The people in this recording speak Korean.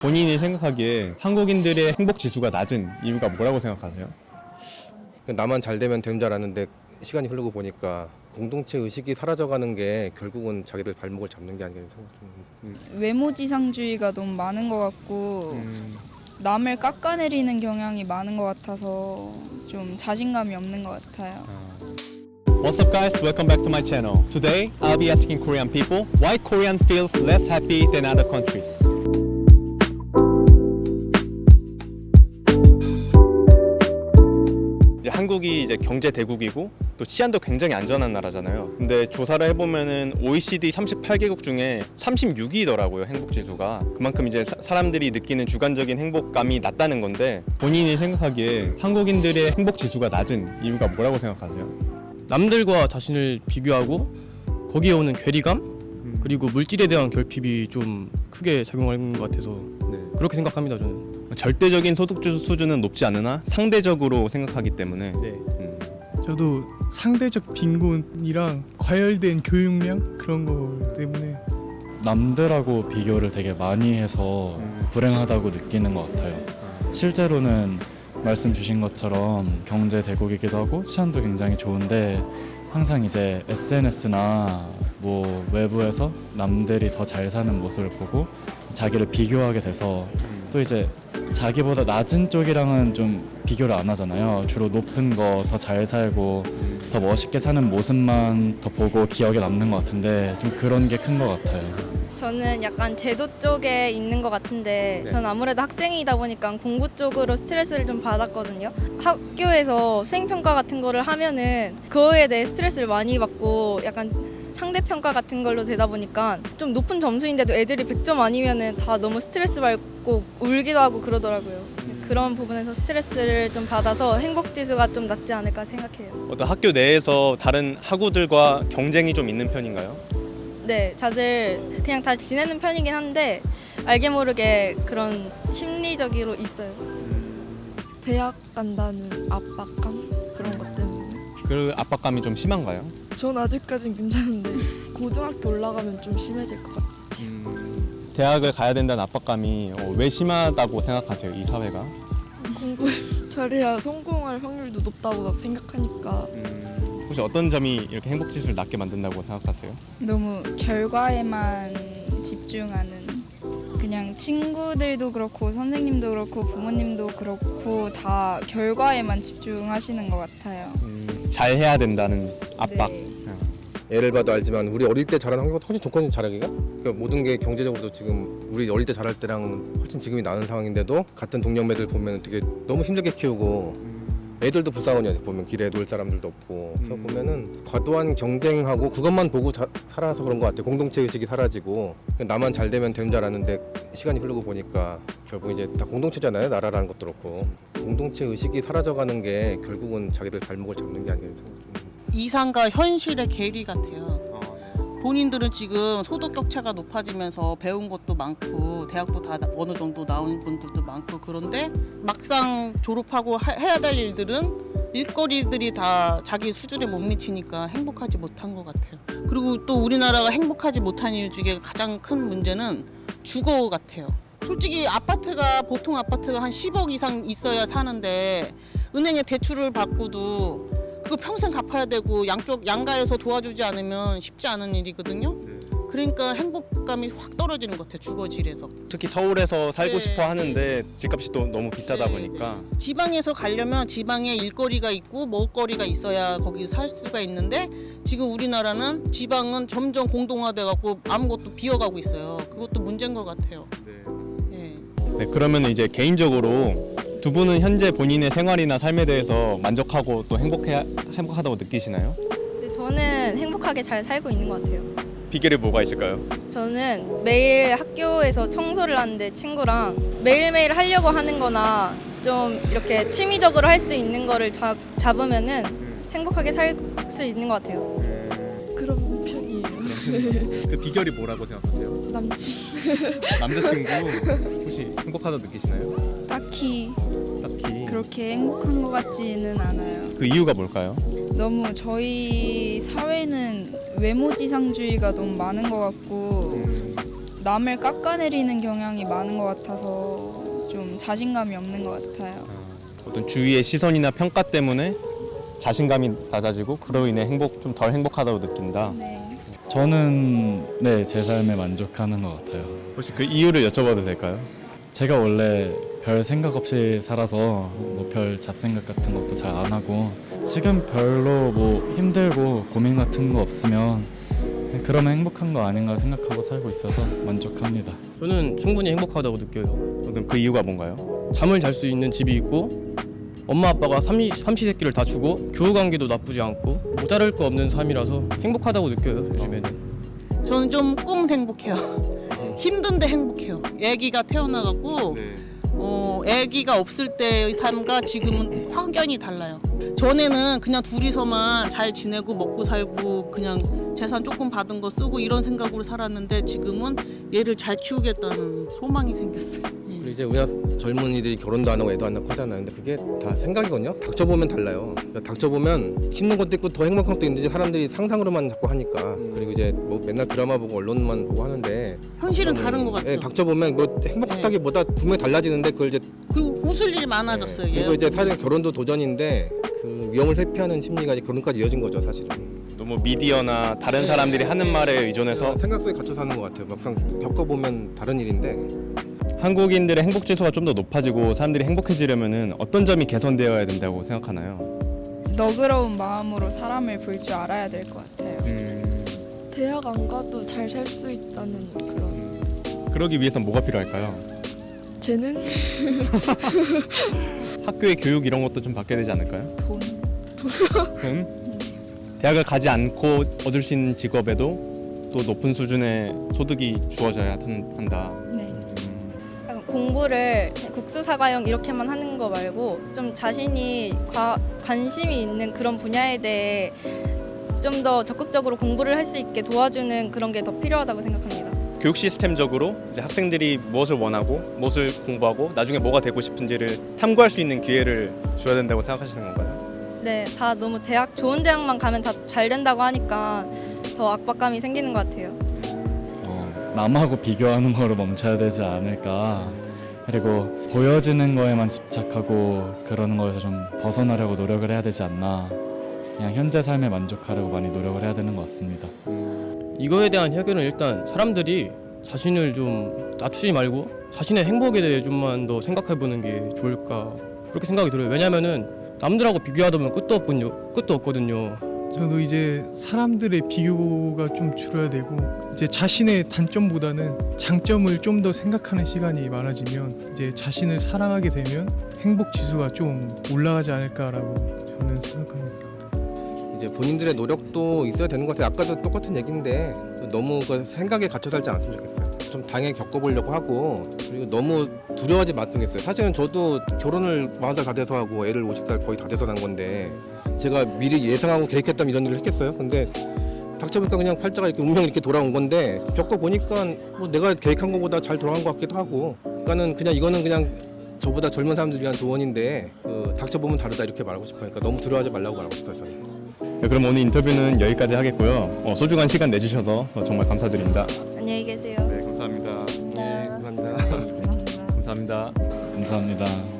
본인이 생각하기에 한국인들의 행복 지수가 낮은 이유가 뭐라고 생각하세요? 나만 잘 되면 되는 줄 알았는데 시간이 흐르고 보니까 공동체 의식이 사라져가는 게 결국은 자기들 발목을 잡는 게 아닌가 생각 좀. 외모지상주의가 너무 많은 것 같고 남을 깎아내리는 경향이 많은 것 같아서 좀 자신감이 없는 것 같아요. What's up guys? Welcome back to my channel. Today, I'll be asking Korean people why Korean feels less happy than other countries. 한국이 이제 경제 대국이고 또 치안도 굉장히 안전한 나라잖아요. 근데 조사를 해보면은 OECD 38개국 중에 36위더라고요, 행복 지수가. 그만큼 이제 사람들이 느끼는 주관적인 행복감이 낮다는 건데, 본인이 생각하기에 한국인들의 행복 지수가 낮은 이유가 뭐라고 생각하세요? 남들과 자신을 비교하고 거기에 오는 괴리감 그리고 물질에 대한 결핍이 좀 크게 작용하는 것 같아서 그렇게 생각합니다. 저는. 절대적인 소득 수준은 높지 않으나 상대적으로 생각하기 때문에. 네. 저도 상대적 빈곤이랑 과열된 교육량 그런 거 때문에 남들하고 비교를 되게 많이 해서 불행하다고 느끼는 것 같아요. 실제로는 말씀 주신 것처럼 경제 대국이기도 하고 치안도 굉장히 좋은데 항상 이제 SNS나 뭐 외부에서 남들이 더 잘 사는 모습을 보고 자기를 비교하게 돼서 또 이제 자기보다 낮은 쪽이랑은 좀 비교를 안 하잖아요. 주로 높은 거 더 잘 살고 더 멋있게 사는 모습만 더 보고 기억에 남는 것 같은데 좀 그런 게 큰 것 같아요. 저는 약간 제도 쪽에 있는 것 같은데 저는 아무래도 학생이다 보니까 공부 쪽으로 스트레스를 좀 받았거든요. 학교에서 수행평가 같은 거를 하면은 그거에 대해 스트레스를 많이 받고 약간 상대평가 같은 걸로 되다 보니까 좀 높은 점수인데도 애들이 100점 아니면은 다 너무 스트레스 받고 울기도 하고 그러더라고요. 그런 부분에서 스트레스를 좀 받아서 행복지수가 좀 낮지 않을까 생각해요. 어떤 학교 내에서 다른 학우들과 경쟁이 좀 있는 편인가요? 네, 다들 그냥 다 지내는 편이긴 한데 알게 모르게 그런 심리적으로 있어요. 대학 간다는 압박감 그런 것 때문에 그 압박감이 좀 심한가요? 전 아직까진 괜찮은데 고등학교 올라가면 좀 심해질 것 같아요. 대학을 가야 된다는 압박감이 왜 심하다고 생각하세요, 이 사회가? 공부 잘해야 성공할 확률도 높다고 막 생각하니까 혹시 어떤 점이 이렇게 행복 지수를 낮게 만든다고 생각하세요? 너무 결과에만 집중하는, 그냥 친구들도 그렇고 선생님도 그렇고 부모님도 그렇고 다 결과에만 집중하시는 것 같아요. 잘 해야 된다는 압박. 네. 예를 봐도 알지만 우리 어릴 때 잘하는 환경보다 훨씬 좋거든요, 잘하기가. 그러니까 모든 게 경제적으로도 지금 우리 어릴 때 잘할 때랑 훨씬 지금이 나은 상황인데도 같은 동년배들 보면 되게 너무 힘들게 키우고 애들도 불쌍하냐 보면 길에 놀 사람들도 없고 그래서 보면은 과도한 경쟁하고 그것만 보고 살아서 그런 것 같아요. 공동체 의식이 사라지고 나만 잘 되면 되는 줄 알았는데 시간이 흐르고 보니까 결국 이제 다 공동체잖아요, 나라라는 것도 그렇고. 공동체 의식이 사라져가는 게 결국은 자기들 발목을 잡는 게 아닌가 생각 좀. 이상과 현실의 괴리 같아요. 본인들은 지금 소득 격차가 높아지면서 배운 것도 많고 대학도 다 어느 정도 나온 분들도 많고 그런데 막상 졸업하고 해야 될 일거리들이 다 자기 수준에 못 미치니까 행복하지 못한 것 같아요. 그리고 또 우리나라가 행복하지 못한 이유 중에 가장 큰 문제는 주거 같아요. 솔직히 보통 아파트가 한 10억 이상 있어야 사는데 은행에 대출을 받고도 그거 평생 갚아야 되고 양가에서 도와주지 않으면 쉽지 않은 일이거든요. 그러니까 행복감이 확 떨어지는 것 같아요, 주거질에서. 특히 서울에서 살고 네, 싶어 하는데 집값이 또 너무 비싸다 보니까. 지방에서 가려면 지방에 일거리가 있고 먹을거리가 있어야 거기 살 수가 있는데 지금 우리나라는 지방은 점점 공동화돼 갖고 아무것도 비어가고 있어요. 그것도 문제인 것 같아요. 네. 네, 그러면 이제 개인적으로 두 분은 현재 본인의 생활이나 삶에 대해서 만족하고 또 행복하다고 느끼시나요? 근데 저는 행복하게 잘 살고 있는 것 같아요. 비결이 뭐가 있을까요? 저는 매일 학교에서 청소를 하는데 친구랑 매일매일 하려고 하는 거나 좀 이렇게 취미적으로 할 수 있는 거를 잡으면은 행복하게 살 수 있는 것 같아요. 그런 편이에요. 그 비결이 뭐라고 생각하세요? 남친 남자친구 혹시 행복하다고 느끼시나요? 딱히 딱히. 그렇게 행복한 것 같지는 않아요. 그 이유가 뭘까요? 너무 저희 사회는 외모지상주의가 너무 많은 것 같고 남을 깎아내리는 경향이 많은 것 같아서 좀 자신감이 없는 것 같아요. 어떤 주위의 시선이나 평가 때문에 자신감이 낮아지고 그로 인해 좀 덜 행복하다고 느낀다. 네. 저는 네, 제 삶에 만족하는 것 같아요. 혹시 그 이유를 여쭤봐도 될까요? 제가 원래 별 생각 없이 살아서 뭐 별 잡생각 같은 것도 잘 안 하고 지금 별로 뭐 힘들고 고민 같은 거 없으면 그러면 행복한 거 아닌가 생각하고 살고 있어서 만족합니다. 저는 충분히 행복하다고 느껴요. 그럼 그 이유가 뭔가요? 잠을 잘 수 있는 집이 있고 엄마 아빠가 삼시세끼를 다 주고 교우 관계도 나쁘지 않고 모자랄 거 없는 삶이라서 행복하다고 느껴요. 요즘에는. 저는 좀 꽁 행복해요. 힘든데 행복해요. 아기가 태어나갖고 아기가 없을 때의 삶과 지금은 확연히 달라요. 전에는 그냥 둘이서만 잘 지내고 먹고 살고 그냥 재산 조금 받은 거 쓰고 이런 생각으로 살았는데 지금은 얘를 잘 키우겠다는 소망이 생겼어요. 그리고 이제 우리나라 젊은이들이 결혼도 안 하고 애도 안 낳고 하잖아요. 근데 그게 다 생각이거든요. 닥쳐보면 달라요. 그러니까 닥쳐보면 힘든 것도 있고 더 행복한 것도 있는데 사람들이 상상으로만 자꾸 하니까. 그리고 이제 뭐 맨날 드라마 보고 언론만 보고 하는데 현실은 다른 것 같아요. 예, 닥쳐보면 뭐 행복하다기보다 분명히 달라지는데 그걸 이제 그 웃을 일이 많아졌어요. 예, 그리고 얘. 이제 사실 결혼도 도전인데 그 위험을 회피하는 심리가 이제 결혼까지 이어진 거죠, 사실은. 너무 미디어나 다른 사람들이 하는 말에 의존해서 생각 속에 갇혀 사는 것 같아요. 막상 겪어보면 다른 일인데. 한국인들의 행복 지수가 좀 더 높아지고 사람들이 행복해지려면은 어떤 점이 개선되어야 된다고 생각하나요? 너그러운 마음으로 사람을 볼 줄 알아야 될 것 같아요. 대학 안 가도 잘 살 수 있다는 그런 그러기 위해선 뭐가 필요할까요? 재능, 학교의 교육 이런 것도 좀 받게 되지 않을까요? 돈. 돈? 대학을 가지 않고 얻을 수 있는 직업에도 또 높은 수준의 소득이 주어져야 한다. 네. 약간 공부를 국수 사과형 이렇게만 하는 거 말고 좀 자신이 관심이 있는 그런 분야에 대해 좀 더 적극적으로 공부를 할 수 있게 도와주는 그런 게 더 필요하다고 생각합니다. 교육 시스템적으로 이제 학생들이 무엇을 원하고 무엇을 공부하고 나중에 뭐가 되고 싶은지를 탐구할 수 있는 기회를 줘야 된다고 생각하시는 건가요? 네, 다 너무 좋은 대학만 가면 다 잘 된다고 하니까 더 압박감이 생기는 것 같아요. 남하고 비교하는 거로 멈춰야 되지 않을까. 그리고 보여지는 거에만 집착하고 그러는 거에서 좀 벗어나려고 노력을 해야 되지 않나. 그냥 현재 삶에 만족하려고 많이 노력을 해야 되는 것 같습니다. 이거에 대한 해결은 일단 사람들이 자신을 좀 낮추지 말고 자신의 행복에 대해 좀만 더 생각해보는 게 좋을까 그렇게 생각이 들어요. 왜냐면은 남들하고 비교하다 보면 끝도 없거든요. 저도 이제 사람들의 비교가 좀 줄어야 되고 이제 자신의 단점보다는 장점을 좀 더 생각하는 시간이 많아지면 이제 자신을 사랑하게 되면 행복 지수가 좀 올라가지 않을까라고 저는 생각합니다. 이제 본인들의 노력도 있어야 되는 것 같아요. 아까도 똑같은 얘기인데 너무 그 생각에 갇혀 살지 않았으면 좋겠어요. 좀 당연히 겪어보려고 하고 그리고 너무 두려워하지 말았으면 좋겠어요. 사실은 저도 결혼을 40살 다 돼서 하고 애를 50살 거의 다 돼서 난 건데 제가 미리 예상하고 계획했다면 이런 일을 했겠어요? 근데 닥쳐보니까 그냥 팔자가 이렇게 운명이 이렇게 돌아온 건데 겪어보니까 뭐 내가 계획한 것보다 잘 돌아간 것 같기도 하고 그러니까는 그냥 이거는 그냥 저보다 젊은 사람들 위한 조언인데 닥쳐보면 다르다 이렇게 말하고 싶어요. 그러니까 너무 두려워하지 말라고 말하고 싶어요. 저는. 네, 그럼 오늘 인터뷰는 여기까지 하겠고요. 소중한 시간 내주셔서 정말 감사드립니다. 안녕히 계세요. 네, 감사합니다. 네, 감사합니다. 감사합니다. 감사합니다.